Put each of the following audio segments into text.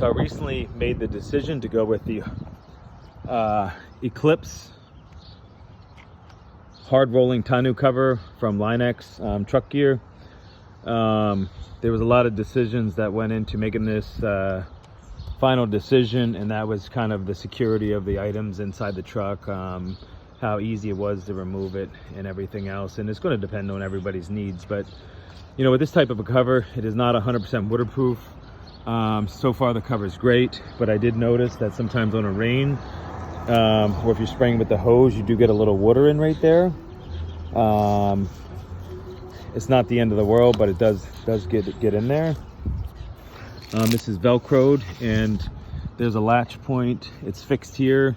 So I recently made the decision to go with the Eclipse hard rolling tonneau cover from Linex Truck Gear. There was a lot of decisions that went into making this final decision, and that was kind of the security of the items inside the truck, how easy it was to remove it and everything else. And it's going to depend on everybody's needs, but you know, with this type of a cover, it is not 100% waterproof. So far the cover is great, but I did notice that sometimes on a rain, or if you're spraying with the hose, you do get a little water in right there. It's not the end of the world, but it does get in there. This is Velcroed, and there's a latch point. It's fixed here.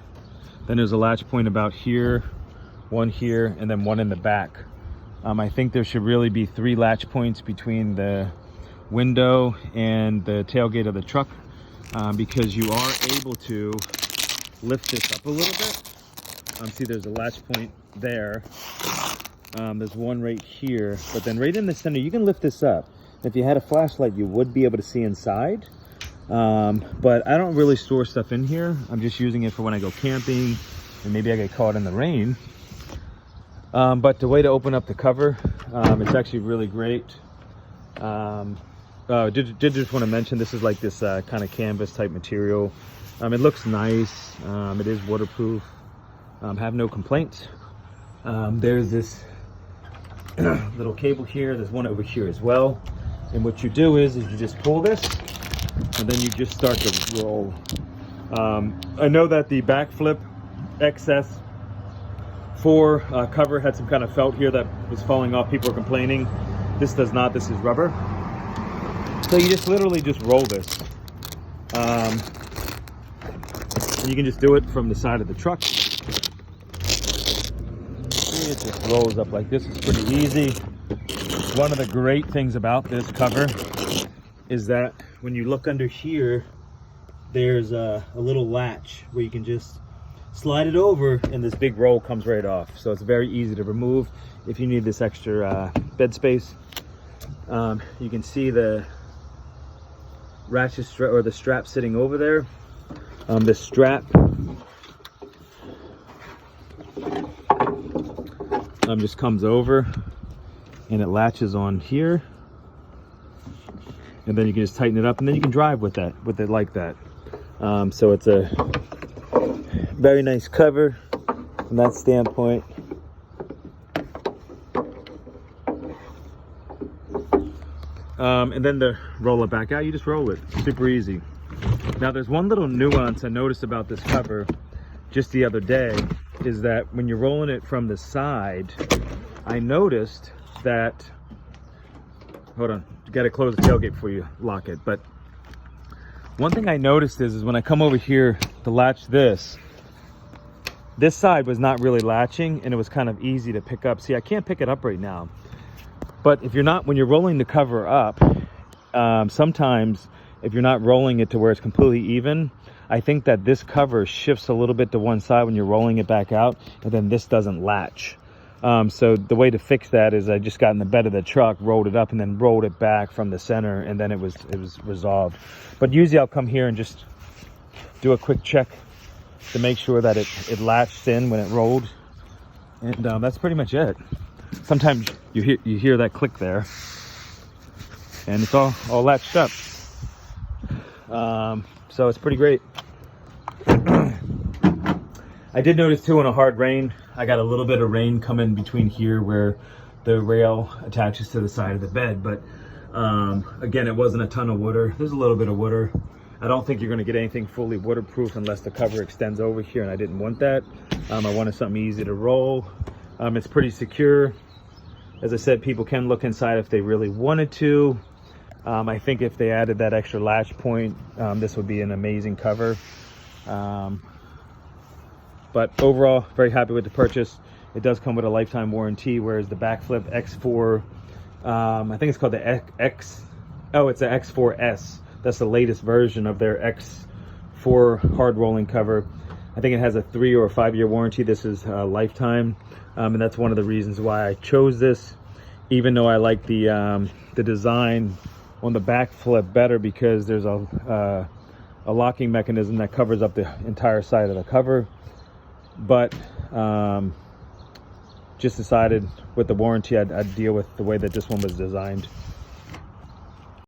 Then there's a latch point about here, one here, and then one in the back. I think there should really be 3 latch points between the window and the tailgate of the truck, because you are able to lift this up a little bit. See, there's a latch point there. There's one right here, but then right in the center, you can lift this up. If you had a flashlight, you would be able to see inside. But I don't really store stuff in here. I'm just using it for when I go camping, and maybe I get caught in the rain. But the way to open up the cover, it's actually really great. Did just want to mention, this is like this kind of canvas type material. It looks nice. It is waterproof. Have no complaints. There's this little cable here. There's one over here as well. And what you do is you just pull this, and then you just start to roll. I know that the backflip XS4 cover had some kind of felt here that was falling off. People are complaining. This does not. This is rubber. So you just literally just roll this. And you can just do it from the side of the truck. It just rolls up like this. It's pretty easy. One of the great things about this cover is that when you look under here, there's a little latch where you can just slide it over, and this big roll comes right off. So it's very easy to remove if you need this extra bed space. You can see the ratchet strap, or the strap, sitting over there. This strap just comes over, and it latches on here, and then you can just tighten it up, and then you can drive with it like that. So it's a very nice cover from that standpoint. And then to roll it back out, you just roll it. Super easy. Now there's one little nuance I noticed about this cover just the other day, is that when you're rolling it from the side, I noticed that, hold on, you gotta close the tailgate before you lock it. But one thing I noticed is when I come over here to latch this side was not really latching, and it was kind of easy to pick up. See, I can't pick it up right now. But if you're not, when you're rolling the cover up, sometimes if you're not rolling it to where it's completely even, I think that this cover shifts a little bit to one side when you're rolling it back out, and then this doesn't latch. So the way to fix that is I just got in the bed of the truck, rolled it up, and then rolled it back from the center, and then it was resolved. But usually I'll come here and just do a quick check to make sure that it latched in when it rolled, and that's pretty much it. Sometimes you hear that click there, and it's all latched up. So it's pretty great. I did notice too, in a hard rain, I got a little bit of rain coming between here where the rail attaches to the side of the bed. But again, it wasn't a ton of water. There's a little bit of water. I don't think you're going to get anything fully waterproof unless the cover extends over here, and I didn't want that. I wanted something easy to roll. It's pretty secure. As I said, people can look inside if they really wanted to. I think if they added that extra latch point, this would be an amazing cover. But overall, very happy with the purchase. It does come with a lifetime warranty, whereas the backflip X4, I think it's called the it's the X4S. That's the latest version of their X4 hard rolling cover. I think it has a 3 or 5 year warranty. This is lifetime, and that's one of the reasons why I chose this, even though I like the design on the back flip better, because there's a a locking mechanism that covers up the entire side of the cover, but just decided with the warranty I'd deal with the way that this one was designed.